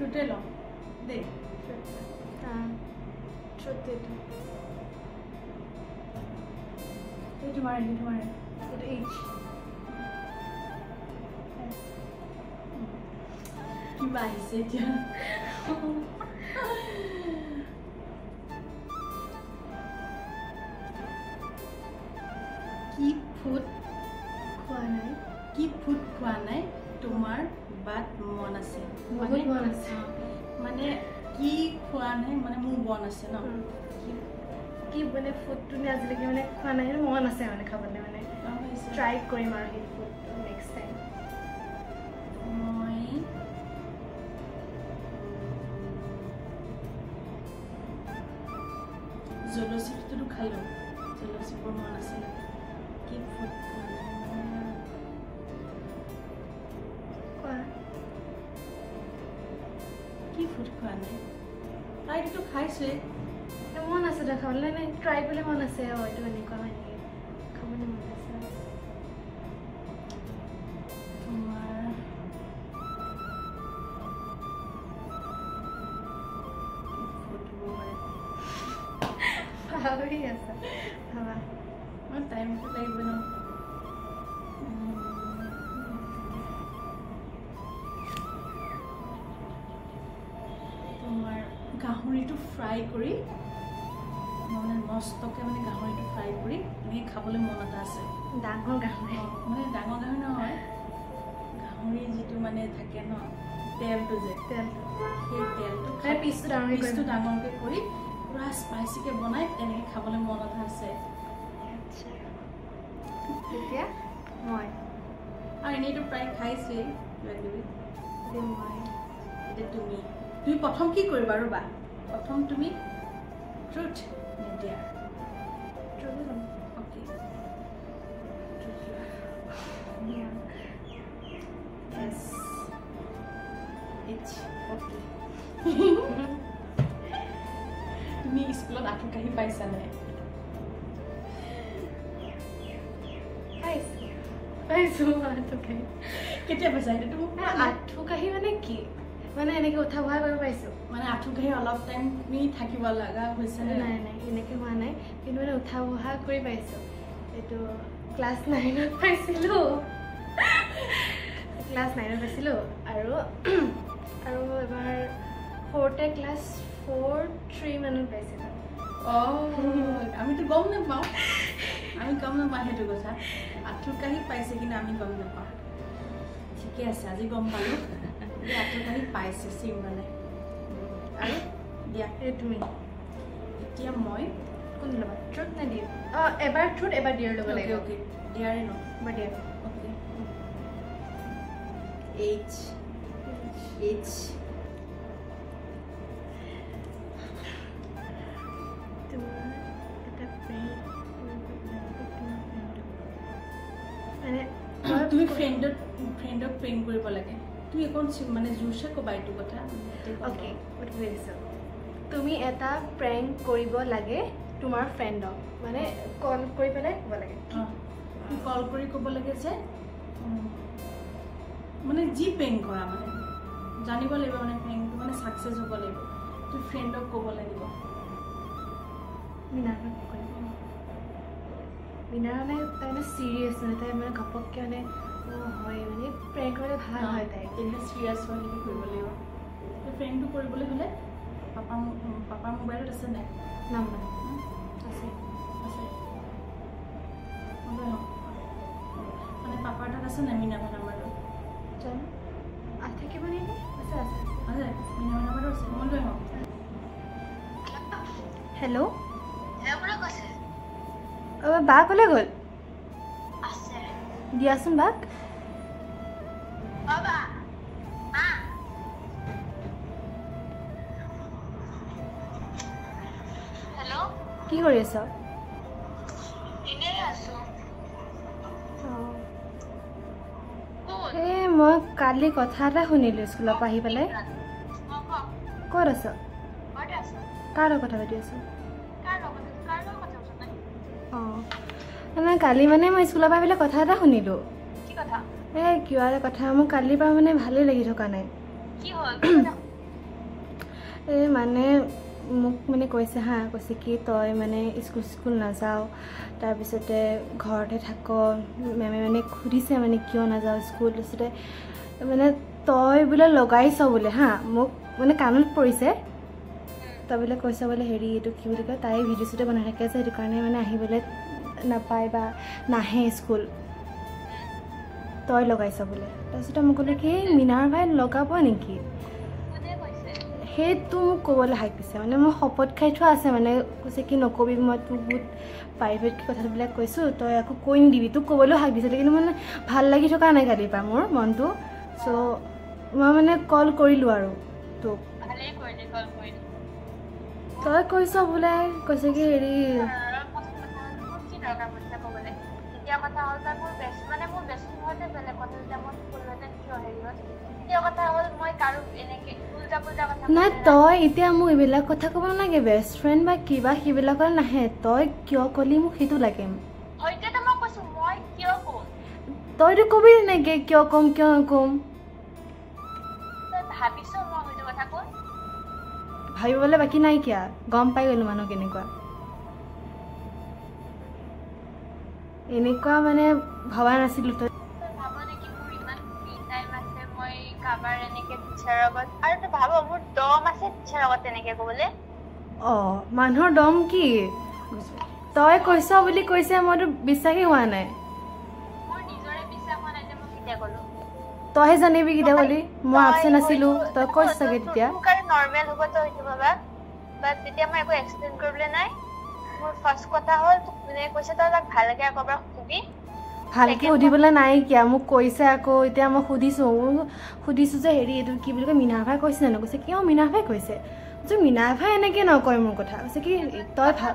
ট্ৰুথে ল দে ট্ৰুথ এইটো মাৰে এইটো এইচ কিবা আহিছে এতিয়া কি ফুড খোৱা নাই তোমাৰ বাট মন আছে মানে কি খোৱা নাই মানে মোৰ মন আছে ন কি মানে ফুডটো আজিলৈকে মানে খোৱা নাই মন আছে মানে খাবলৈ মানে ট্ৰাই কৰিম আৰু সেই ফুডটো নেক্সট টাইম মই জলচিপটো খালোঁ জলচিপৰ মন আছিলে কি ফুড কি ফুড খোৱা নাই তাইতো খাইছোৱে মন আছে তই খাবলৈ নাই ট্ৰাই কৰিবলৈ মন আছে এইটো এনেকুৱা হয় নেকি খাবলৈ মন আছে তোমাৰ পাহৰি আছা ভাবা মোৰ টাইমটো লাগিব ন তোমাৰ গাহৰিটো ফ্ৰাই কৰি মানে মস্তকে মানে গাহৰিটো ফ্ৰাই কৰি এনেকৈ খাবলৈ মন এটা আছে ডাঙৰ গাহৰি মানে ডাঙৰ গাহৰি নহয় গাহৰি যিটো মানে থাকে ন তেলটো যে তেলটো সেই তেলটো পিচটো ডাঙৰকৈ কৰি পুৰা স্পাইচিকৈ বনাই তেনেকৈ খাবলৈ মন এটা আছে এতিয়া মই আৰু এনেইতো প্ৰায় খাইছোৱেই কিবা কিবি এতিয়া তুমি প্ৰথম কি কৰিবা ৰ'বা প্ৰথম তুমি ট্ৰুথ নিদিয়া অ'কে Yes. It's okay. তুমি স্কুলত আঁঠু কাঢ়ি পাইছা নে পাইছো আঁঠু কাঢ়ি কেতিয়া পাইছা সেইটো আঁঠু কাঢ়ি মানে কি মানে এনেকে উঠা বহা কৰিব পাইছো মানে আঁঠু কাঢ়ি অলপ টাইম তুমি থাকিব লগা হৈছে নে নাই এনেকে হোৱা নাই কিন্তু মানে উঠা বহা কৰি পাইছো এইটো ক্লাছ 9ত পাইছিলো ক্লাছ 9ত পাইছিলো আৰু এবাৰ 4তে ক্লাছ 4-3 মানত পাইছিলো আমিতো গম নাপাওঁ সেইটো কথা আঁঠু কাঢ়ি পাইছে কিন্তু আমি গম নাপাওঁ ঠিকে আছে আজি গম পালোঁ আঁঠু কাঢ়ি পাইছে চিমৰানে আৰু দিয়া তুমি এতিয়া মই কোন ল'বা ট্ৰুথ নে দিয়ে এবাৰ ট্ৰুথ এবাৰ ডিয়াৰ ল'ব লাগে অ'কে ডিয়াৰে ন এবাৰ ডিয়াৰ অ'কে এইচ তুমি ফ্ৰেণ্ডক প্ৰেং কৰিব লাগে তুমি এখন মানে জোৰছে ক'বা এইটো কথা অ'কে তুমি এটা প্ৰেংক কৰিব লাগে তোমাৰ ফ্ৰেণ্ডক মানে কল কৰি পেলাই ক'ব লাগে কল কৰি ক'ব লাগে যে মানে যি প্ৰেংক কৰা মানে জানিব লাগিব মানে প্ৰেংকটো মানে ছাকচেছ হ'ব লাগিব তুমি ফ্ৰেণ্ডক ক'ব লাগিব মিনাৰ মানে তাই মানে চিৰিয়াছ মানে তাই মানে ঘপককৈ মানে হয় মানে প্ৰেংক কৰিলে ভাল হয় তাই তেনে চিৰিয়াছ হয় নেকি কৰিব লাগিব প্ৰেংকটো কৰিবলৈ হ'লে পাপাৰ মোবাইলত আছে নাই নাম আছে মানে পাপাৰ তাত আছে নাই মিনাৰ নাম্বাৰটো জানো থাকিব নেকি আছে মিনাৰ নাম্বাৰটো আছে মই লৈ আহোঁ হেল্ল' বা ক'লে গ'ল দিয়াচোন বাক কি কৰি আছ এই মই কালি কথা এটা শুনিলোঁ স্কুলৰ পৰা আহি পেলাই ক'ত আছ কাৰ লগত কথা পাতি আছ মানে কালি মানে মই স্কুলৰ পৰা আহিলে কথা এটা শুনিলোঁ এই কিবা এটা কথা মোৰ কালিৰ পৰা মানে ভালেই লাগি থকা নাই এই মানে মোক মানে কৈছে হা কৈছে কি তই মানে স্কুল নাযাওঁ তাৰপিছতে ঘৰতে থাক মেমে মানে সুধিছে মানে কিয় নাযাওঁ স্কুল তাৰপিছতে মানে তই বোলে লগাইছ বোলে হা মোক মানে কাণত পৰিছে তই বোলে কৈছ বোলে হেৰি এইটো কি বুলি কয় তাই ভিডিঅ' শ্বুটে বনাই থাকে যে সেইটো কাৰণে মানে আহিবলৈ নাপায় বা নাহে স্কুল তই লগাইছ বোলে তাৰপিছতে মোক ক'লে কি মিনাৰ ভাই লগাব নেকি সেইটো মোক ক'বলৈ হাকিছে মানে মই শপত খাই থোৱা আছে মানে কৈছে কি নকবি মই তোক বহুত প্ৰাইভেট কথাবিলাক কৈছোঁ তই আকৌ কৈ নিদিবি তোক ক'বলৈও হাক দিছিলে কিন্তু মানে ভাল লাগি থকা নাই কালিৰ পৰা মোৰ মনটো চ' মই মানে কল কৰিলোঁ আৰু তোক তই কৈছ বোলে কৈছে কি হেৰি নাই তই এতিয়া মোক এইবিলাক কথা ক'ব নালাগে বেষ্ট ফ্ৰেণ্ড বা কিবা সেইবিলাকৰ নাহে তই কিয় ক'লি মোক সেইটো লাগে তইতো ক'বি তেনেকৈ কিয় ক'ম কিয় নক'ম ভাবিবলৈ বাকী নাইকিয়া গম পাই গ'লোঁ মানুহ কেনেকুৱা এনেকুৱা মানে ভবা নাছিলোঁ তই মানুহৰ দম কি তই কৈছ বুলি কৈছে মইতো বিশ্বাসেই হোৱা নাই তইহে জানিবি কেতিয়া ক'লি মই আপচেণ্ট আছিলোঁ তই কৈছ চাগে তেতিয়া ভালকে সুধিবলৈ নাইকিয়া মোক কৈছে আকৌ এতিয়া মই সুধিছোঁ যে হেৰি এইটো কি বুলি কয় মিনাৰ ভাই কৈছে জানো কৈছে কিয় মিনাৰ ভাই কৈছে মিনাৰ ভাই এনেকৈ নকয় মোৰ কথা কৈছে কি তই ভাল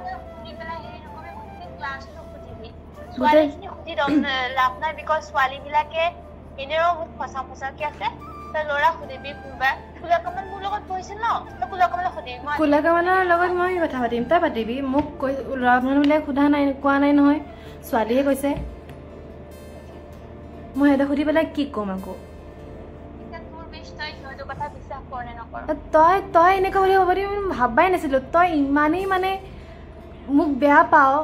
কোলা কামালৰ লগত মই কথা পাতিম তই পাতিবি মোক কৈ ল'ৰা মানুহবিলাক সোধা নাই কোৱা নাই নহয় ছোৱালীহে কৈছে মই সিহঁতক সুধি পেলাই কি ক'ম আকৌ তই এনেকুৱা বুলি হ'ব দিম ভাবাই নাছিলোঁ তই ইমানেই মানে মোক বেয়া পাওঁ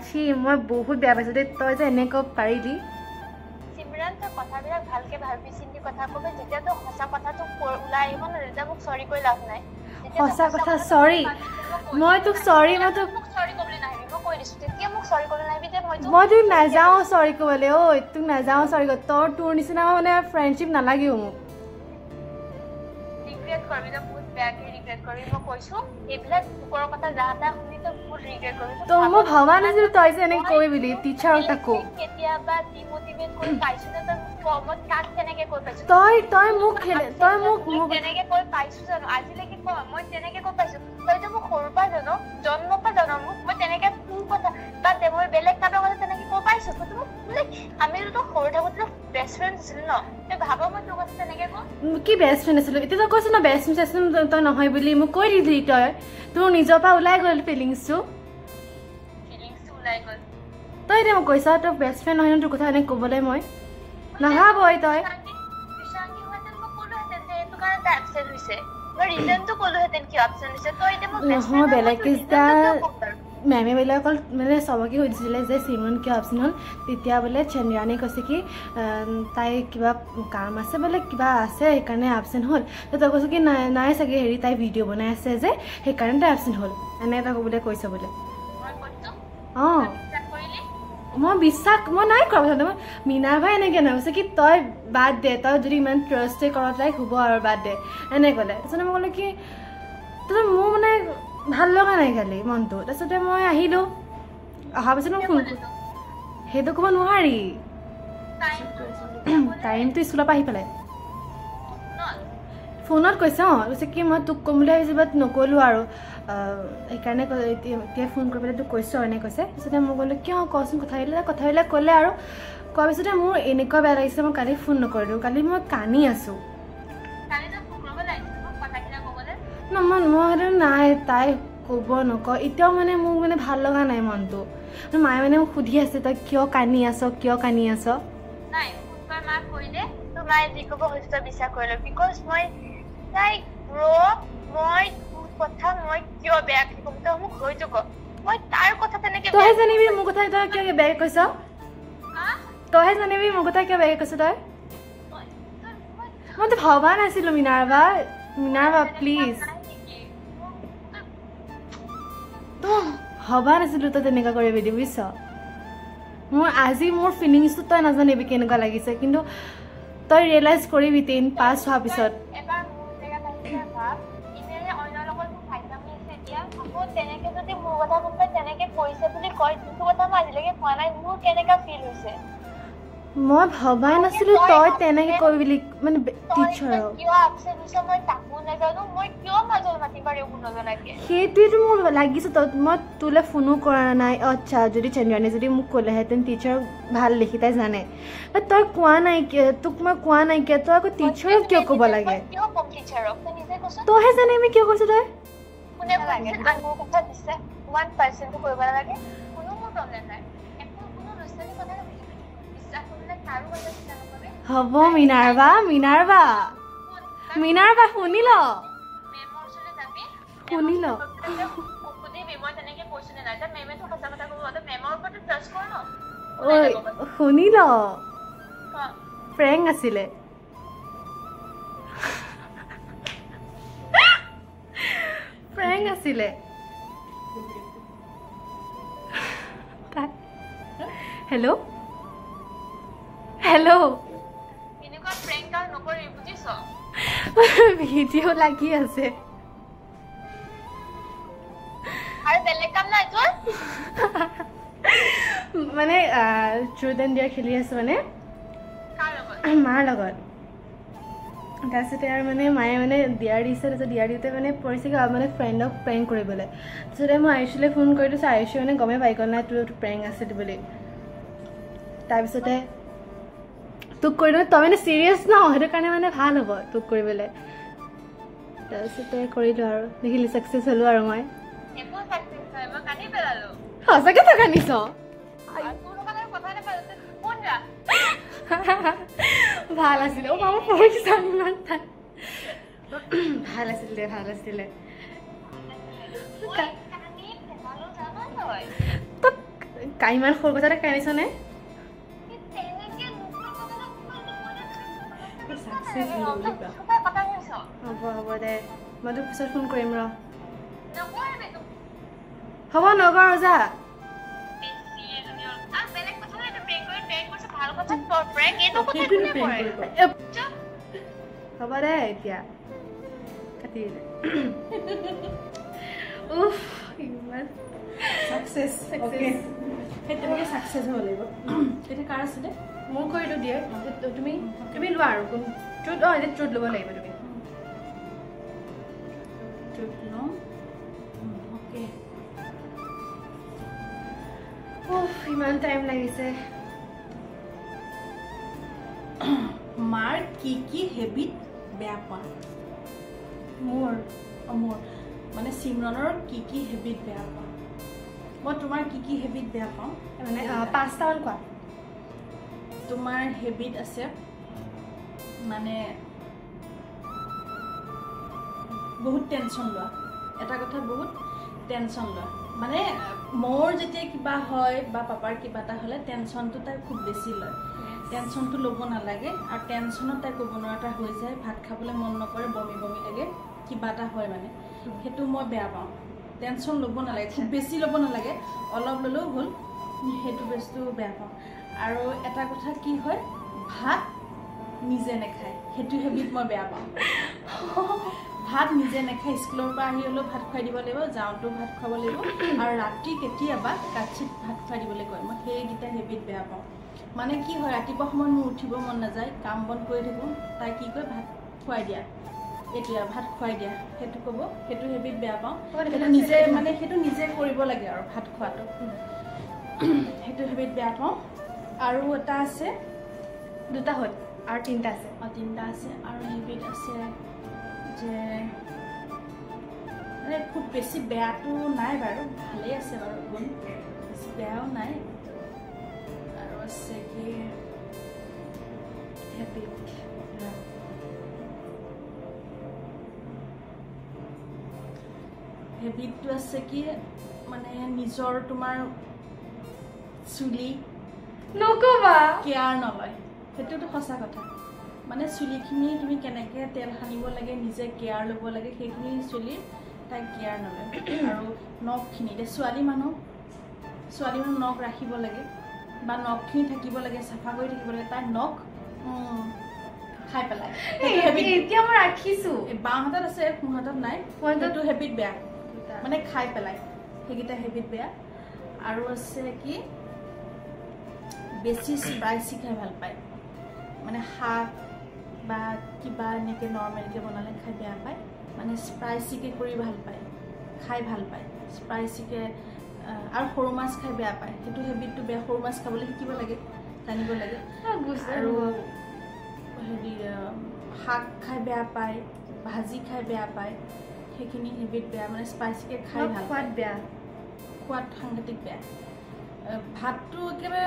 ছি মই বহুত বেয়া পাইছোঁ দেই তই যে এনেকৈ পাৰিলি সঁচা কথা চৰি মই তোক চৰি মই তোক নাযাওঁ চৰি ক'বলৈ ঐ তোক নাযাওঁ চৰি তোৰ নিচিনা মানে ফ্ৰেণ্ডশ্বিপ নালাগেও মোক মই ভবা নাছিলো তই যে এনেকে কৈ বুলি টিচাৰ তাকো তই মোক কি বেষ্ট ফ্ৰেণ্ড আছিলো এতিয়া তই কৈছ ন বেষ্ট ফ্ৰেণ্ড আছিলো তই নহয় বুলি মোক কৈ দিলি তই তোৰ নিজৰ পৰা ওলাই গ'ল ফিলিংছটো তই এতিয়া মোক কৈছ তই বেষ্ট ফ্ৰেণ্ড নহয় ন তোৰ কথা এনেকৈ ক'বলৈ মই নাভাবই তই নহয় বেলেগ মেমে বোলে অকল মানে চবকে সুধিছিলে যে চিমৰন কিয় আপচেণ্ট হ'ল তেতিয়া বোলে চন্দ্ৰাণীয়ে কৈছে কি তাই কিবা কাম আছে বোলে কিবা আছে সেইকাৰণে আপচেণ্ট হ'ল তই কৈছ কি নাই চাগে হেৰি তাই ভিডিঅ' বনাই আছে যে সেইকাৰণে তাই আপচেণ্ট হ'ল এনে এটা বোলে কৈছে বোলে অঁ মই নাই কৰা কথাটো মই মিনাৰ ভাই এনেকৈ নাই কৈছে কি তই বাদ দে তই যদি ইমান ট্ৰাষ্টে কৰ তাইক হ'ব আৰু বাদ দে এনে ক'লে তাৰপিছতে মই ক'লো কি তাৰপিছত মোৰ মানে ভাল লগা নাই কালি মনটো তাৰপিছতে মই আহিলোঁ অহাৰ পিছত মই ফোন সেইটো ক'ব নোৱাৰি টাইমটো স্কুলৰ পৰা আহি পেলাই ফোনত কৈছে অঁ কৈছে কি মই তোক ক'ম বুলি ভাবিছোঁ বাট নক'লোঁ আৰু সেইকাৰণে এতিয়া ফোন কৰি পেলাই তোক কৈছোঁ আৰু এনেকৈ কৈছে তাৰপিছতে মই ক'লোঁ কিয় কচোন কথাবিলাক ক'লে আৰু কোৱাৰ পিছতে মোৰ এনেকুৱা বেয়া লাগিছে মই কালি ফোন নকৰিলোঁ কালি মই কান্দি আছোঁ মই সেইটো নাই তাই ক'ব নকওঁ এতিয়াও মানে মোক মানে ভাল লগা নাই মনটো মায়ে মানে মোক সুধি আছে তই কিয় কান্দি আছ কৰিলে তোমাৰ যি ক'ব হৈছে বিশ্বাস কৰিলো বিকজ মই লাইক ব্ৰ মই কথা মই কিয় বেয়া ক'ম তই মোক হৈ যাব মই তাৰ কথা তেনেকে তই জানিবি মোৰ কথা তই কিয় বেয়া কৈছ তই জানিবি মোৰ কথা কিয় বেয়া কৈছ তই মই তো ভবা নাছিলো মিনাৰবা প্লিজ তো ভবা নাছিলো তই তেনেকুৱা কৰিবি দি বুজিছ মোৰ আজি মোৰ ফিলিংছটো তই নাজানিবি কেনেকুৱা লাগিছে কিন্তু তই ৰিয়েলাইজ কৰিবি 10 পাছ হোৱাৰ পিছত এবাৰ মোৰ জেগাত আহিলে ভাব ইনেৰে অন্য লগত মোৰ ভাইটামি আছে এতিয়া আকৌ তেনেকে যদি মোৰ কথা কোনোবাই তেনেকে কৰিছে বুলি কয় যোনটো কথা মই আজিলৈকে কোৱা নাই মোৰ কেনেকুৱা ফিল হৈছে মই ভবাই নাছিলো তই তেনেকে কই বুলি মানে টিচাৰক কিয় আপসেট হৈছে মই তাকো নাজানো মই কিয় মাজল মাতি পাৰি একো নজনাকে সেইটোৱেতো মোৰ লাগিছে তই মই তোলে ফোনো কৰা নাই আচ্ছা যদি চন্দ্ৰানী যদি মোক ক'লেহেঁতেন টিচাৰ ভাল লিখি তাই জানে তই কোৱা নাই তোক মই কোৱা নাই কিয় তই আকৌ টিচাৰক কিয় ক'ব লাগে কিয় কম টিচাৰক তই নিজে কৈছ তইহে জানিবি কিয় কৈছ তই কোনে লাগে আৰু মোৰ কথা দিছে 1% কৰিব নালাগে কোনো মোৰ প্ৰব্লেম নাই একো কোনো লছলি কথা হব মিনাৰবা শুনি ল শুনি ল শুনি ল প্ৰেং আছিলে হেল্ল' এনেকুৱা প্ৰেংক কাল নকৰি বুজিছ ভিডিঅ লাগি আছে আৰু বেলেগ কাম নাই তোৰ মানে ট্ৰুথ এণ্ড ডিয়াৰ খেলি আছো মানে মাৰ লগত তাৰপিছতে আৰু মানে মায়ে মানে ডিয়াৰ দিছে তাৰপিছত ডিয়াৰ দিওঁতে মানে পৰিছে কি মানে ফ্ৰেণ্ডক প্ৰেংক কৰিবলৈ তাৰপিছতে মই আয়ুষলৈ ফোন কৰি দিছোঁ আয়ুষে মানে গমেই পাই গ'ল নাই তোৰ প্ৰেংক আছিল বুলি তাৰপিছতে তোক কৰি দিওঁ তই মানে চিৰিয়াছ ন সেইটো কাৰণে মানে ভাল হ'ব তোক কৰিবলৈ তাৰপিছতে কৰিলোঁ আৰু দেখিলি ছাকচেছ হ'লোঁ আৰু মই সঁচাকৈ তই কান্দিছ ভাল আছিলে অ' মামা পঢ়িছ ইমান ভাল আছিলে তই ইমান সৰু কথাতে কান্দিছনে হ'ব দে মই তোক পিছত ফোন কৰিম ৰ হ'ব নকৰো যা হ'ব দে এতিয়া কাটি দিলে ইমান সাকসেস ওকে সেইটো মানে সাকসেস হ'ব লাগিব এটা কাৰ আছিলে মই কৰিলো দিয়ে তুমি লোৱা আৰু কোন ট্ৰুথ এটা ট্ৰুথ ল'ব লাগিব তুমি ট্ৰুথ নো ওকে ইমান টাইম লাগিছে মাৰ কি হেবিট বেয়া পোৱা মোৰ মানে সিমৰণৰ কি হেবিট বেয়া পোৱা মই তোমাৰ কি হেবিট বেয়া পাওঁ মানে 5টামান কোৱা তোমাৰ হেবিট আছে মানে বহুত টেনশন লোৱা এটা কথা বহুত টেনশন লোৱা মানে মোৰ যেতিয়া কিবা হয় বা পাপাৰ কিবা এটা হ'লে টেনশনটো তাই খুব বেছি লয় টেনশনটো ল'ব নালাগে আৰু টেনশনত তাই ক'ব নোৱাৰা হৈ যায় ভাত খাবলৈ মন নকৰে বমি লাগে কিবা এটা হয় মানে সেইটো মই বেয়া পাওঁ টেনশন ল'ব নালাগে খুব বেছি ল'ব নালাগে অলপ ল'লেও হ'ল সেইটো বস্তু বেয়া পাওঁ আৰু এটা কথা কি হয় ভাত নিজে নাখায় সেইটো হেবিট মই বেয়া পাওঁ ভাত নিজে নাখায় স্কুলৰ পৰা আহি হ'লেও ভাত খুৱাই দিব লাগিব যাওঁতেও ভাত খুৱাব লাগিব আৰু ৰাতি কেতিয়াবা কাচিত ভাত খুৱাই দিবলৈ কয় মই সেইকেইটা হেবিট বেয়া পাওঁ মানে কি হয় ৰাতিপুৱা সময়ত মোৰ উঠিব মন নাযায় কাম বন কৰি থাকোঁ তাই কি কয় ভাত খুৱাই দিয়া এতিয়া ভাত খুৱাই দিয়া সেইটো ক'ব সেইটো হেবিট বেয়া পাওঁ সেইটো নিজে মানে সেইটো নিজে কৰিব লাগে আৰু ভাত খোৱাটো সেইটো হেবিট বেয়া পাওঁ আৰু এটা আছে দুটা হ'ল আৰু তিনিটা আছে আৰু হেবিট আছে যে মানে খুব বেছি বেয়াটো নাই বাৰু ভালেই আছে বাৰু গুণ বেছি বেয়াও নাই আৰু আছে কি হেবিটটো আছে কি মানে নিজৰ তোমাৰ চুলি নকবা কেয়াৰ নলয় সেইটোতো সঁচা কথা মানে চুলিখিনি তুমি কেনেকৈ তেল সানিব লাগে নিজে কেয়াৰ ল'ব লাগে সেইখিনি চুলিৰ তাই কেয়াৰ নলয় আৰু নখখিনি এতিয়া ছোৱালী মানুহ নখ ৰাখিব লাগে বা নখখিনি থাকিব লাগে চাফা কৰি থাকিব লাগে তাই নখ খাই পেলাই এতিয়া মই ৰাখিছোঁ বাওঁ হাতত আছে সোঁ হাতত নাই সেইটো হেবিট বেয়া মানে খাই পেলাই সেইকেইটা হেবিট বেয়া আৰু আছে কি বেছি স্পাইচি খাই ভাল পায় মানে শাক বা কিবা এনেকৈ নৰ্মেলকৈ বনালে খাই বেয়া পায় মানে স্পাইচিকৈ কৰি ভাল পায় খাই ভাল পায় স্পাইচিকৈ আৰু সৰু মাছ খাই বেয়া পায় সেইটো হেবিটটো বেয়া সৰু মাছ খাবলৈ শিকিব লাগে জানিব লাগে আৰু হেৰি শাক খাই বেয়া পায় ভাজি খাই বেয়া পায় সেইখিনি হেবিট বেয়া মানে স্পাইচিকৈ খাই ভাল সোৱাদ বেয়া সোৱাদ সাংঘাতিক বেয়া ভাতটো একেবাৰে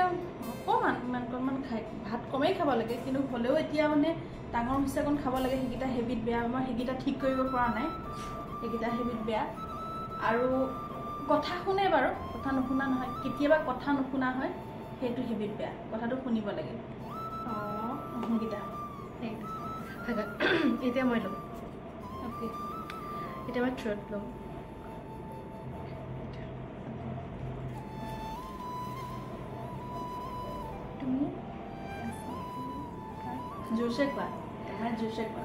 অকণমান ইমানকণমান খাই ভাত কমেই খাব লাগে কিন্তু হ'লেও এতিয়া মানে ডাঙৰ হিচাপত খাব লাগে সেইকেইটা হেবিট বেয়া মই সেইকেইটা ঠিক কৰিব পৰা নাই সেইকেইটা হেবিট বেয়া আৰু কথা শুনে বাৰু কথা নুশুনা নহয় কেতিয়াবা কথা নুশুনা হয় সেইটো হেবিট বেয়া কথাটো শুনিব লাগে সেইকেইটা এতিয়া মই ল'ম অ'কে এতিয়া মই থ্ৰ'ট ল'ম জোৰছে কোৱা জোৰছে কোৱা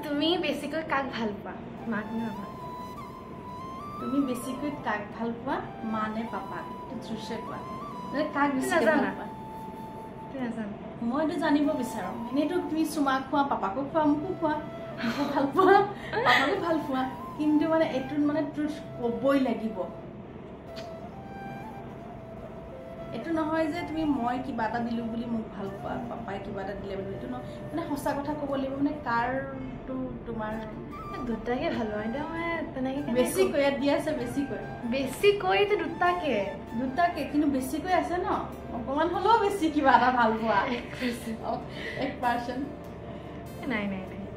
তুমি বেছিকৈ কাক ভাল পোৱা মাক নে পাপাক তুমি বেছিকৈ কাক ভাল পোৱা মা নে পাপাক জোৰছে কোৱা মানে কাক বেছি ভাল পোৱা নাজানো মই এইটো জানিব বিচাৰোঁ এনেইতো তুমি চুমাক খোৱা পাপাকো খোৱা মোকো খোৱা মোকো ভাল পোৱা পাপাকো ভাল পোৱা কিন্তু মানে এইটোত মানে ট্ৰুথ ক'বই লাগিব এইটো নহয় যে তুমি মই কিবা এটা দিলোঁ বুলি মোক ভাল পোৱা পাপাই কিবা এটা দিলে বুলি এইটো নহয় মানে সঁচা কথা ক'ব লাগিব মানে কাৰটো তোমাৰ দুটাকে ভাল পাওঁ এতিয়া মই তেনেকৈ বেছিকৈ ইয়াত দিয়া আছে বেছিকৈতো দুটাকে কিন্তু বেছিকৈ আছে ন অকণমান হ'লেও বেছি কিবা এটা ভাল পোৱা 1% নাই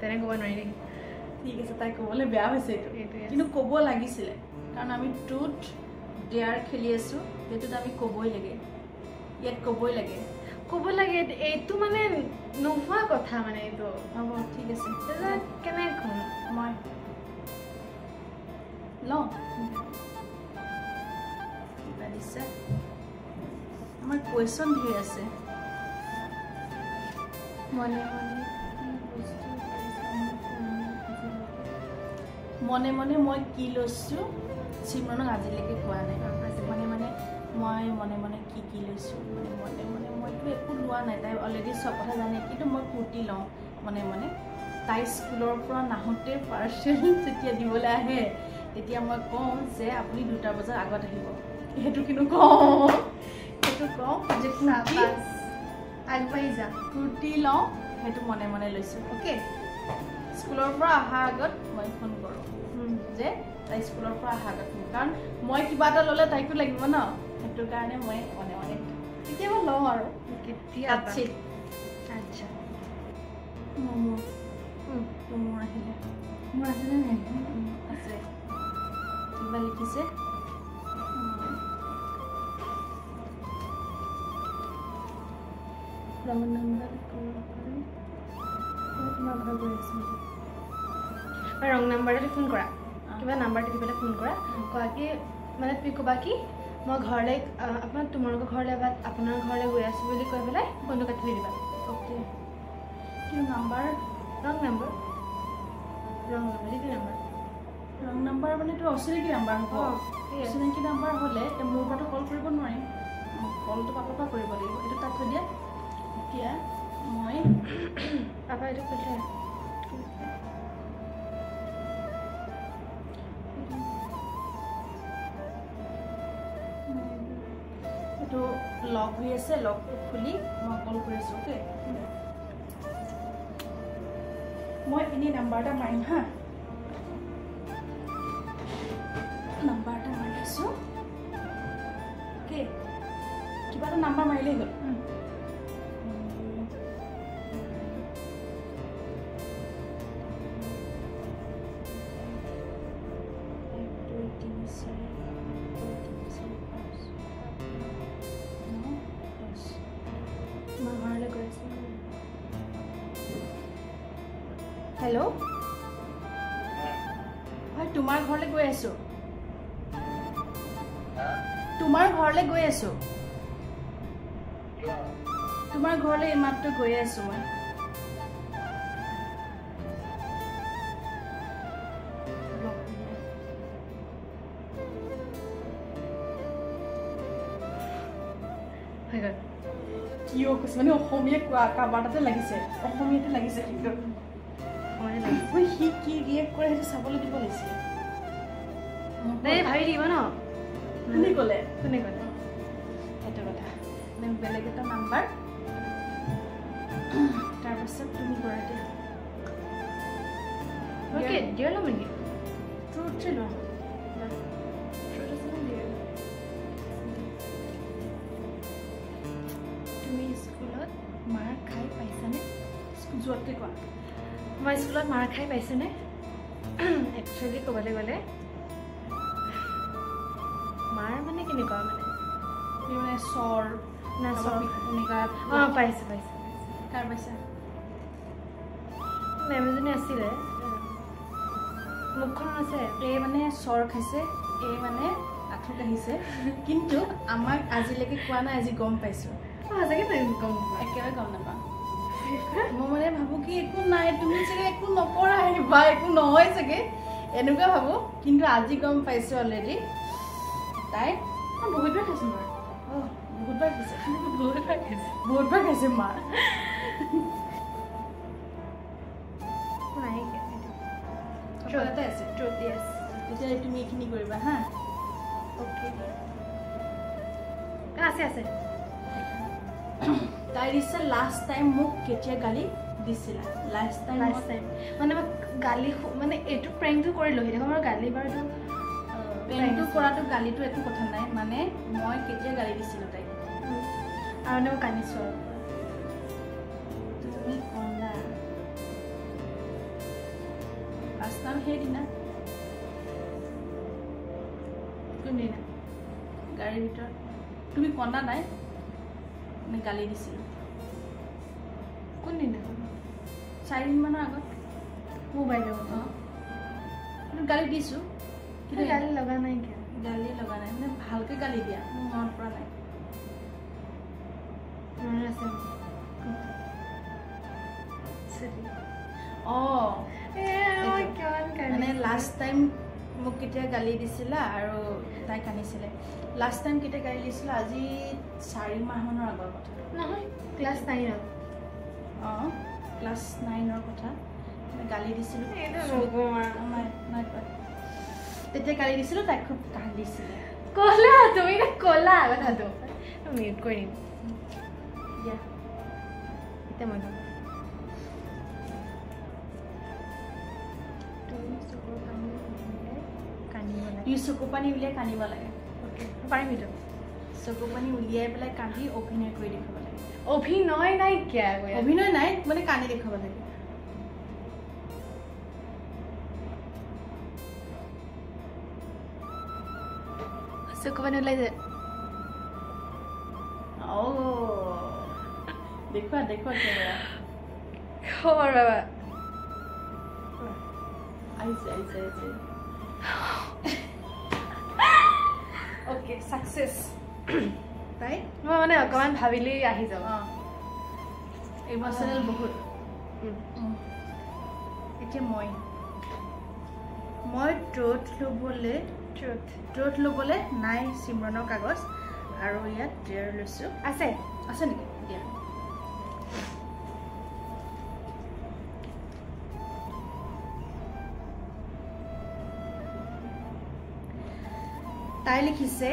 তেনে ক'ব নোৱাৰি নেকি ঠিক আছে তাই ক'বলৈ বেয়া হৈছে এইটো কিন্তু ক'ব লাগিছিলে কাৰণ আমি ট্ৰুথ ডেয়াৰ খেলি আছোঁ সেইটোত আমি ক'বই লাগে ইয়াত ক'বই লাগে এইটো মানে নোহোৱা কথা মানে এইটো হ'ব ঠিক আছে কেনেকৈ ক'ম মই লওঁ কিবা দিছে আমাৰ কুৱেশ্যন ধেৰ আছে মনে মনে মই কি লৈছোঁ চিমৰণক আজিলৈকে কোৱা নাই মই মনে মনে কি লৈছোঁ মনে মনে মইতো একো লোৱা নাই তাই অলৰেডি চব কথা জানে কিন্তু মই কুৰ্তি লওঁ মনে মনে তাই স্কুলৰ পৰা নাহোঁতে পাৰ্চেল যেতিয়া দিবলৈ আহে তেতিয়া মই কওঁ যে আপুনি 2টা বজাৰ আগত আহিব সেইটো কিন্তু কওঁ যে আগবাঢ়ি যা কুৰ্তি লওঁ সেইটো মনে মনে লৈছোঁ অ'কে স্কুলৰ পৰা অহাৰ আগত মই ফোন কৰোঁ যে তাই স্কুলৰ পৰা অহাৰ আগত কাৰণ মই কিবা এটা ল'লে তাইকো লাগিব ন সেইটো কাৰণে মই মনে মনে কেতিয়াবা লওঁ আৰু আচ্ছা মোৰ আহিলে মোৰ আছেনে নাই আছে কিবা লিখিছে ৰং নম্বৰ তোমাৰ ঘৰ গৈ আছোঁ ৰং নাম্বাৰতে ফোন কৰা কিবা নাম্বাৰটো দি পেলাই ফোন কৰা কোৱা কি মানে তুমি ক'বা কি মই ঘৰলৈ তোমালোকৰ ঘৰলৈ বা আপোনাৰ ঘৰলৈ গৈ আছোঁ বুলি কৈ পেলাই ফোনটো কাটি থৈ দিবা অ'কে কিন্তু নাম্বাৰ ৰং নাম্বাৰ যিটো ৰং নাম্বাৰ মানে তোৰ অচিনাকি নাম্বাৰ হ'ব অচিনাকি নাম্বাৰ হ'লে মোৰ পৰাটো কল কৰিব নোৱাৰিম কলটো পাপাৰ পৰা কৰিব লাগিব এইটো তাত থৈ দিয়া এতিয়া মই পাপা এইটো কৈ থৈ এইটো লক হৈ আছে লকটো খুলি মই কল কৰি আছোঁ অ'কে মই এনেই নাম্বাৰ এটা মাৰিম হা নাম্বাৰ এটা মাৰি আছোঁ অ'কে কিবা এটা নাম্বাৰ মাৰিলেই হ'ল হেল্ল' হয় তোমাৰ ঘৰলৈ গৈ আছো তোমাৰ ঘৰলৈ গৈ আছো তোমাৰ ঘৰলৈ এইমাত্ৰ গৈ আছো মই কিয় কৈছে মানে অসমীয়া কাবাৰতে লাগিছে অসমীয়াতে লাগিছে কিন্তু সি কি ৰিয়েক্ট কৰে সেইটো চাবলৈ দিব লাগিছিলে ভাবি দিব ন কোনে ক'লে সেইটো কথা বেলেগ এটা নাম্বাৰ তাৰপিছত তুমি গৰাকী দিয় ল'ম নেকি ট্ৰুথ লোৱা তুমি স্কুলত মাৰ খাই পাইছানে যোৱাতকৈ কোৱা মই স্কুলত মাৰ খাই পাইছোনে একচুৱেলি ক'বলৈ গ'লে মাৰ মানে কেনেকুৱা মানে তুমি মানে চৰ না চৰ এনেকুৱা পাইছোঁ কাৰ পাইছা মেম এজনী আছিলে মুখখন আছে এই মানে চৰ খাইছে এই মানে আঁঠু কাঢ়িছে কিন্তু আমাক আজিলৈকে কোৱা নাই আজি গম পাইছোঁ সঁচাকৈ গম একেবাৰে গম নাপাওঁ মই মানে ভাবোঁ কি একো নাই তুমি চাগে একো নকৰা বা একো নহয় চাগে এনেকুৱা ভাবোঁ কিন্তু আজি গম পাইছোঁ অলৰেডি তাই বহুতবাৰ খাইছোঁ মাৰ বহুতবাৰ খাইছে বহুতবাৰ খাইছে মাৰ ট্ৰুথ আছে ট্ৰুথ য়েছ তেতিয়াহ'লে তুমি এইখিনি কৰিবা হা অ'কে আছে তাই দিছে লাষ্ট টাইম মোক কেতিয়া গালি দিছিলা লাষ্ট টাইম মানে মই গালি মানে এইটো প্ৰেংকটো কৰিলোঁ সেইটো মই গালি বাৰুটো প্ৰেংকটো কৰাটো গালিটো একো কথা নাই মানে মই কেতিয়া গালি দিছিলোঁ তাইক আৰু মানে মই কান্দিছোঁ আৰু তুমি কন্দা লাষ্ট টাইম সেইদিনা কোনদিনা গাড়ীৰ ভিতৰত তুমি কন্দা নাই মানে গালি দিছিলোঁ কোনদিনা 4 দিনমানৰ আগত মোবাইলৰ গালি দিছোঁ কিন্তু গালি লগা নাই কিয় গালি লগা নাই মানে ভালকৈ গালি দিয়া মোৰ মনত পৰা নাই আছে মানে লাষ্ট টাইম মোক কেতিয়া গালি দিছিলা আৰু তাই কান্দিছিলে লাষ্ট টাইম কেতিয়া গালি দিছিলা আজি 4 মাহমানৰ আগৰ কথা নহয় ক্লাছ 9 ক্লাছ 9ৰ কথা গালি দিছিলোঁ তেতিয়া গালি দিছিলোঁ তাই খুব কান্দিছিলে ক'লা তুমি ক'লা কথাটো মিউট কৰি দিম দিয়া এতিয়া মই চকু পানী উলিয়াই কান্দিব লাগে পাৰিম এইটো চকু পানী উলিয়াই পেলাই কান্দি অভিনয় কৰি দেখাব লাগে অভিনয় নাই কিয় অভিনয় নাই মানে কান্দি দেখাব লাগে চকু পানী ওলাই যায় দেখুৱা কেমেৰা খবৰ বাবা আহিছে অ'কে ছাকচেছ তাই মই মানে অকণমান ভাবিলেই আহি যাওঁ ইম'চনেল বহুত এতিয়া মই ট্ৰুথ ল'বলৈ নাই চিমৰণৰ কাগজ আৰু ইয়াত ডেয়াৰ লৈছোঁ আছে নেকি দিয়া তাই লিখিছে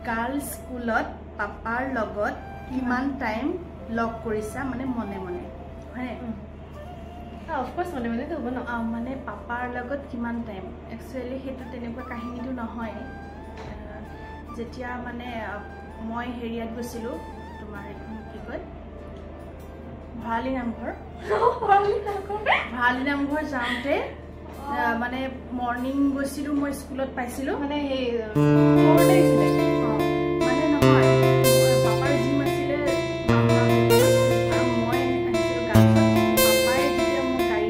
গাৰ্লছ স্কুলত পাপাৰ লগত কিমান টাইম লগ কৰিছা মানে মনে মনে হয়নে অফক'ৰ্ছ মনে মনেতো হ'ব ন মানে পাপাৰ লগত কিমান টাইম একচুৱেলি সেইটো তেনেকুৱা কাহিনীটো নহয় যেতিয়া মানে মই হেৰিয়াত গৈছিলোঁ তোমাৰ এইখন কি কয় ভৰালী নামঘৰ যাওঁতে মানে মৰ্ণিং গৈছিলোঁ মই স্কুলত পাইছিলোঁ মানে সেই মানে নহয় পাপাৰ জিম আছিলে আৰু মই আহিছিলোঁ গাড়ীত পাপাই যেতিয়া মোৰ গাড়ী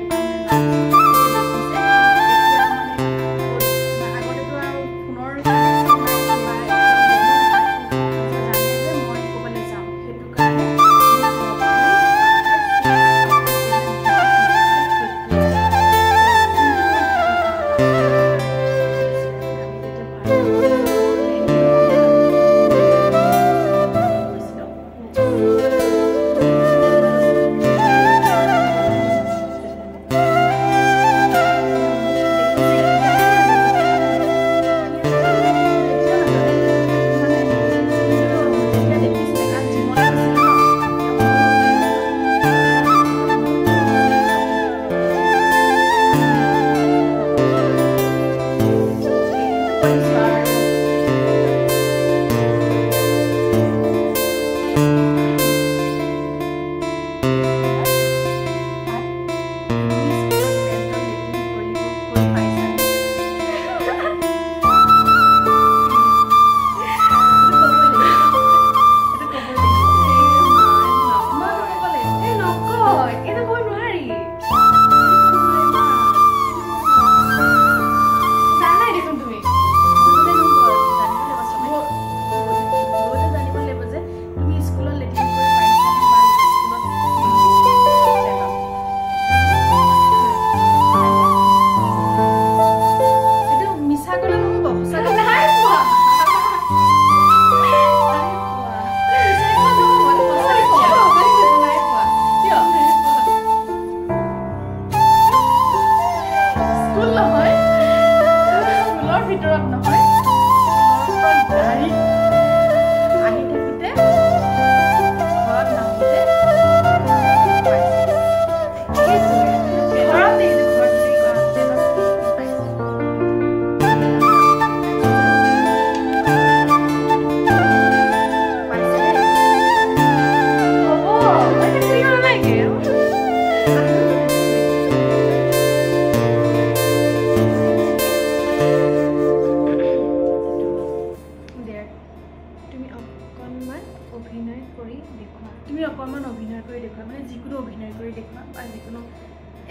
যিকোনো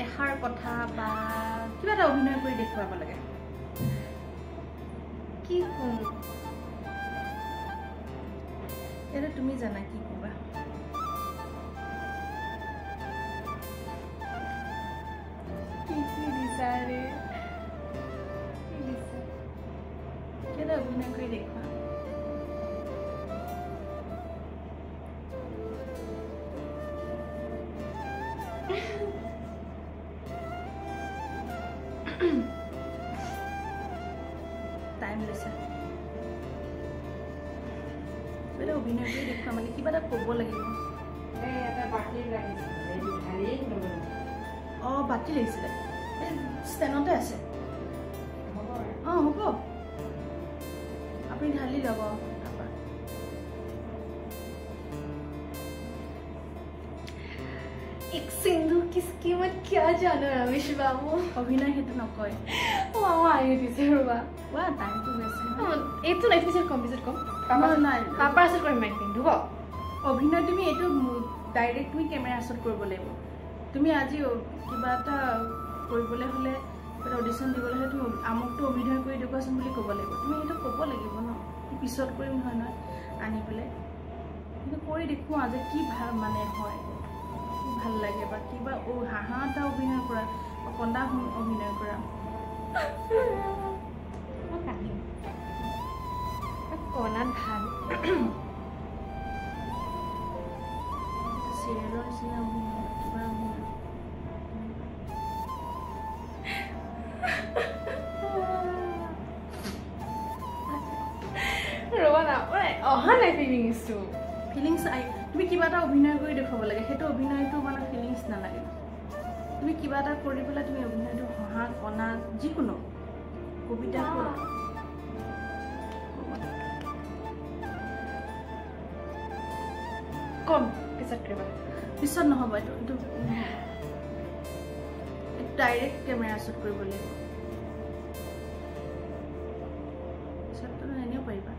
এষাৰ কথা বা কিবা এটা অভিনয় কৰি দেখুৱাব লাগে কি কম এটা তুমি জানা কি কবা কি বিচাৰে কিবা অভিনয় কৰি দেখুৱা টাইম লৈছে এটা অভিনয় কৰি দেখুৱা মানে কিবা এটা ক'ব লাগিব বাতি লাগিছিলে ষ্টেণ্ডতে আছে হ'ব আপুনি ঢালি ল'ব তাৰপৰা एक सिंधु की कीमत क्या जानो रमेश बाबू অভিনয় সেইটো নকয় मामा आयो दिसे रबा वा टाइमটো গৈছে এইটো নাই পিছত কম পাপা আছে কৰিম মাইক পিন্ধুব অভিনয় তুমি এইটো ডাইৰেক্ট তুমি কেমেৰা শ্বট কৰিব লাগিব তুমি আজি কিবা এটা কৰিবলৈ হ'লে এটা অডিশ্যন দিবলৈ হ'লে তুমি আমুকটো অভিনয় কৰি দেখুৱাচোন বুলি ক'ব লাগিব তুমি সেইটো ক'ব লাগিব ন পিছত কৰিম নহয় নহয় আনি পেলাই কিন্তু কৰি দেখুৱা যে কি ভাল মানে হয় ভাল লাগে বা কিবা হাঁহা এটা অভিনয় কৰা বা কন্দা অভিনয় কৰা কণাত ভাল চিৰিয়েলৰ নিচিনা অভিনয় কিবা অভিনয় ৰবা না অহা নাই ফিলিংছটো ফিলিংছ তুমি কিবা এটা অভিনয় কৰি দেখুৱাব লাগে সেইটো অভিনয়টো মানে ফিলিংছ নালাগে তুমি কিবা এটা কৰি পেলাই তুমি অভিনয়টো হহা কণা যিকোনো কবিতা কম পিছত নহ'ব এইটো ডাইৰেক্ট কেমেৰা শ্বুট কৰিব লাগিব পিছততো এনেও পাৰিবা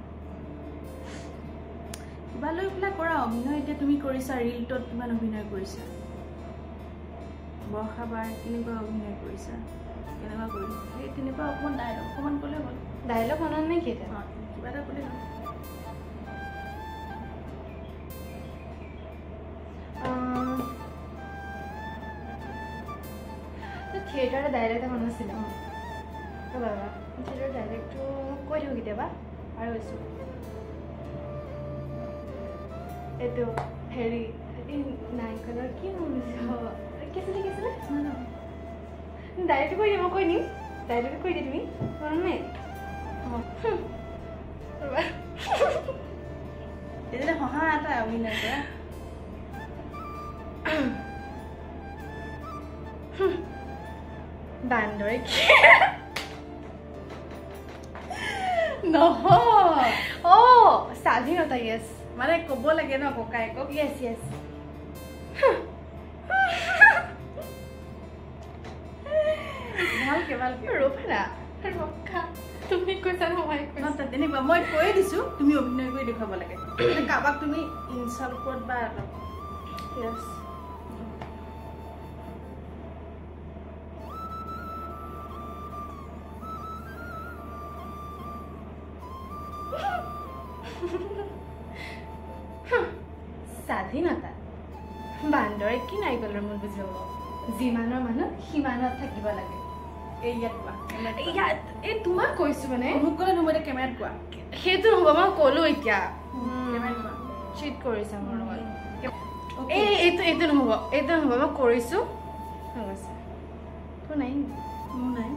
কিবা লৈ পেলাই কৰা অভিনয় এতিয়া তুমি কৰিছা ৰিলটোত কিমান অভিনয় কৰিছা বৰষাবাৰ কেনেকুৱা অভিনয় কৰিছা কেনেকুৱা কৰিছা সেই তেনেকুৱা অকণমান ক'লে হ'ল ডাইলগ মনত নাই কেইটা কিবা এটা ক'লে হ'ল থিয়েটাৰৰ ডাইৰেক্ট এটা মনত আছিলে বাবা থিয়েটাৰৰ ডাইৰেক্টটো কৈ দিওঁ কেতিয়াবা আৰু কৈছোঁ এইটো হেৰি নায়িকনৰ কি কি আছিলে ডাইৰেক্টটো কৈ দিম মই কৈ দিম ডাইৰেক্টটো কৈ দিম তুমি মনত নাই তেতিয়াহ'লে হহা এটা অভিনয় কৰা বান্দৰে নহয় স্বাধীনতা ইয়েছ মানে ক'ব লাগে ন ককায়েকক ইয়েছ ইয়েছ ভালকে ৰবা তুমি কৈছা নহয় তেনেকুৱা মই কৈ দিছো তুমি অভিনয় কৰি দেখুৱাব লাগে কাৰোবাক তুমি ইনচাল্ট বা ইয়েছ স্বাধীনতা বান্দৰে কি নাৰিকলৰ মন বুজি পাব যিমানৰ মানুহ সিমানত থাকিব লাগে এই তোমাক কৈছো মানে মোক ক'লে তুমি এতিয়া কেমেৰাত কোৱা সেইটো নহ'ব মই ক'লো এতিয়া চিট কৰিছা মোৰ লগত এইটো নহ'ব মই কৰিছো তোৰ নাই মোৰ নাই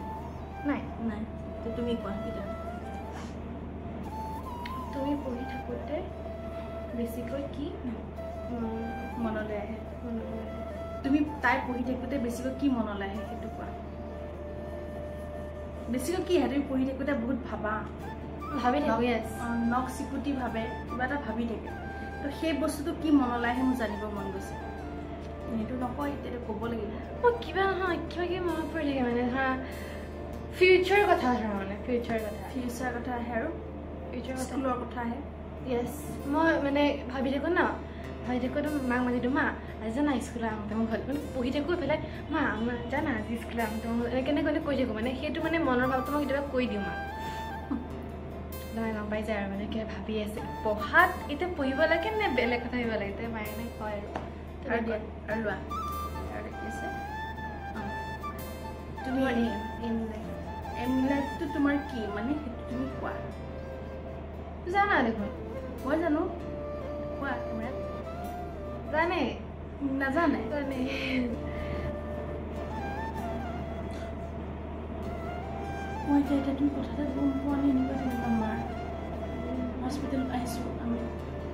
নাই নাই তুমি কোৱা এতিয়া তুমি পঢ়ি থাকোঁতে বেছিকৈ কি মনলৈ আহে তুমি তাই পঢ়ি থাকোঁতে বেছিকৈ কি মনলৈ আহে সেইটো কোৱা বেছিকৈ কি আহে তুমি পঢ়ি থাকোঁতে বহুত ভাবি থাকো নখ চিকুটি ভাবে কিবা এটা ভাবি থাকে তো সেই বস্তুটো কি মনলৈ আহে মোৰ জানিব মন গৈছে সেইটো নকয় এতিয়া ক'ব লাগিব মই কিবা নহয় কিবা মনত পৰি থাকে মানে ধৰা ফিউচাৰ কথা মানে ফিউচাৰ কথা আহে আৰু ফিউচাৰ স্কুলৰ কথা আহে ইয়েছ মই মানে ভাবি থাকোঁ ন ভাবি থাকোঁতো মাক মাতি দিওঁ মা জানা স্কুলত আহোঁতে মই ঘৰত মানে পঢ়ি থাকোঁ এইফালে মা আমাৰ জানা আজি স্কুলত আহোঁতে মই এনেকৈ এনেকৈ কৈ থাকোঁ মানে সেইটো মানে মনৰ ভাৱটো মই কেতিয়াবা কৈ দিওঁ মাক নহয় গম পাই যায় আৰু মানে কিবা ভাবি আছে পঢ়াত এতিয়া পঢ়িব লাগে নে বেলেগ কথা ভাবিব লাগে তাই মায়ে এনে কয় আৰু দিয়া আৰু লোৱা আৰু দেখি আছে তুমি এমলাইটটো তোমাৰ কি মানে সেইটো তুমি কোৱা জানা দেখোন মই জানো কোৱা তোমাৰ জানে নাজানে জানে মই এতিয়া তুমি কথা এটা গম পোৱা নাই এনেকুৱা তেনেকুৱা মাৰ হস্পিটেলত আহিছোঁ আমি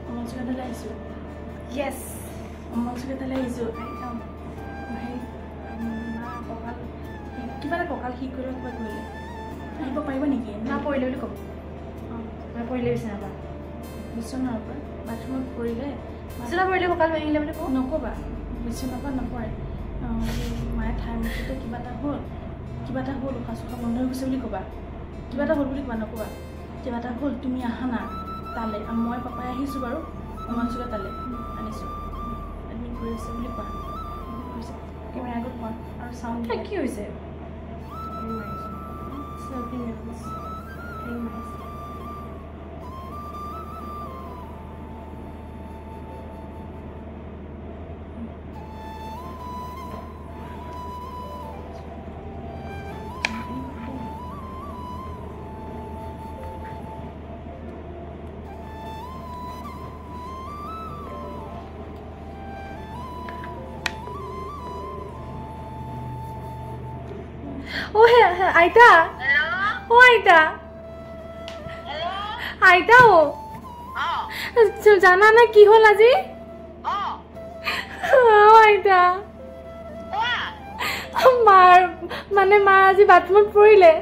অমলচুকাটালৈ আহিছোঁ য়েছ অমলচুকাটালৈ আহিছোঁ হেৰি মা কঁকাল কিবা এটা কঁকাল ঠিক কৰিব কিবা কৰিলে আহিব পাৰিব নেকি মা পৰিলে বুলি ক'ব মা পৰিলে বিচনাৰ পৰা বিচনাৰ পৰা বাথৰুমত পৰিলে বিচনা পৰিলে কঁকাল ভাঙিলে বুলি কওঁ নক'বা বিচনাৰ পৰা নপৰে মায়ে ঠাই মুঠতে কিবা এটা হ'ল উশাহ চুশাহ বন্ধ হৈ গৈছে বুলি ক'বা কিবা এটা হ'ল বুলি ক'বা নক'বা কিবা এটা হ'ল তুমি আহা না তালৈ মই পাপাই আহিছোঁ বাৰু অমলচুকা তালৈ আনিছোঁ এডমিট কৰি আছে বুলি কোৱা কেমেৰা আগত কোৱা আৰু চাউণ্ড কি হৈছে Oh, Aita. Hello? Oh, Aita. Hello? Aita, oh. Oh. Jana na ki hol aji? Oh. Oh, Aita. What? Mane ma aji bathroom porile.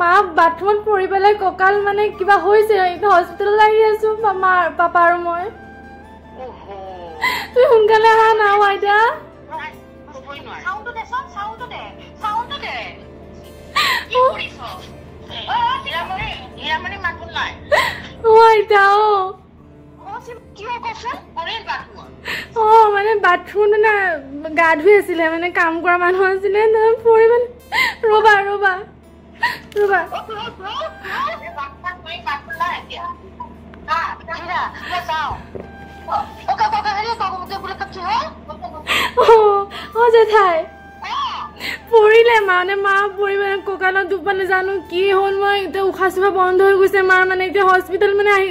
Ma bathroom pori belai kokal mane kiba hoise hospital ahi asu ma papa aru moi. Oho. Tu hunkale aha na Aita. Sound to there. Ki koriso? Hiramani matun nai. Oh, Aita, oh. Kiwa kose? Korel bathroom. Oh, mane bathroom na ga dhui asile mane kaam kora manu asile na pori mane roba. Oh, jethai. পৰিলে মানে মা পৰিলে কঁকালত দুখ পালে জানো কি হ'ল মই এতিয়া উশাহ চুখা বন্ধ হৈ গৈছে মাৰ মানে এতিয়া হস্পিটেল মানে আহি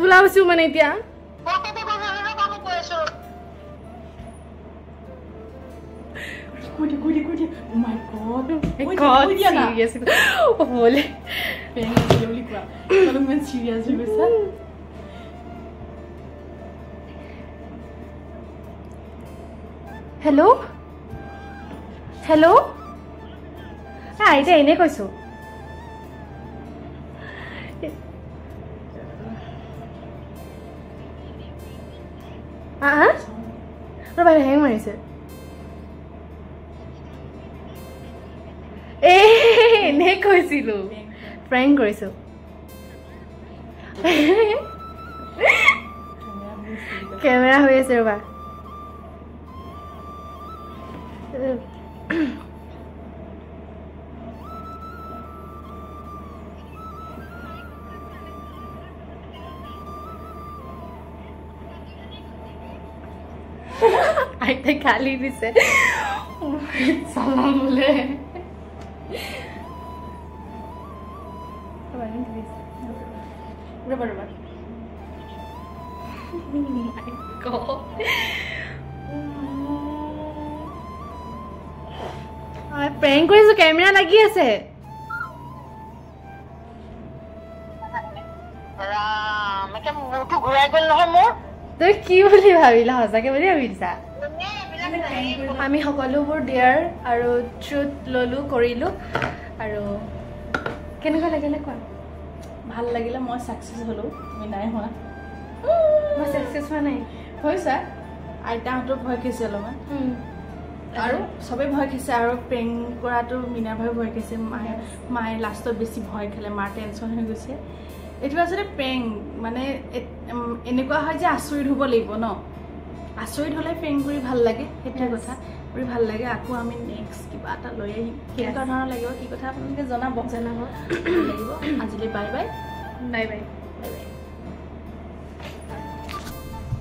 ওলাইছো মানে এতিয়া Oh my God. Serious. Ole. Hello? Aita ene koiso. Roba hang marise. নে কৈছিলো প্র্যাঙ্ক কৰিছো ক্যামেৰা হৈ আছে ৰবা আইতে খালি দিছে সালাম বলে Rubber. Oh my God. Prank কৰিছো ক্যামেৰা লাগি আছে মেকে মুটো ঘুৰাই গল নহয় মোৰ তই কি বুলি ভাবিলা হসাকে বুলি ভাবিছা আমি সকলোবোৰ ডিয়াৰ আৰু ট্ৰুথ ললো কৰিলো আৰু কেনেকুৱা লাগিলে কোৱা ভাল লাগিলে মই সাকসেস হলো আমি নাই হোৱা মই সাকসেস হোৱা নাই হৈছে আইতাহঁতৰ ভয় খাইছে অলপমান আৰু সবে ভয় খাইছে আৰু প্ৰেং কৰাটো মিনাৰ ভয় খাইছে মায়ে লাষ্টত বেছি ভয় খালে মাৰ টেনচন হৈ গৈছে এইটো আসলে প্ৰেং মানে এনেকুৱা হয় যে আচৰিত হ'ব লাগিব ন আচৰিত হ'লে প্ৰেংক কৰি ভাল লাগে সেইটোৱে কথা কৰি ভাল লাগে আকৌ আমি নেক্সট কিবা এটা লৈ আহিম কেনেকুৱা ধৰণৰ লাগিব কি কথা আপোনালোকে জনাব লাগিব আজিলৈ বাই বাই বাই বাই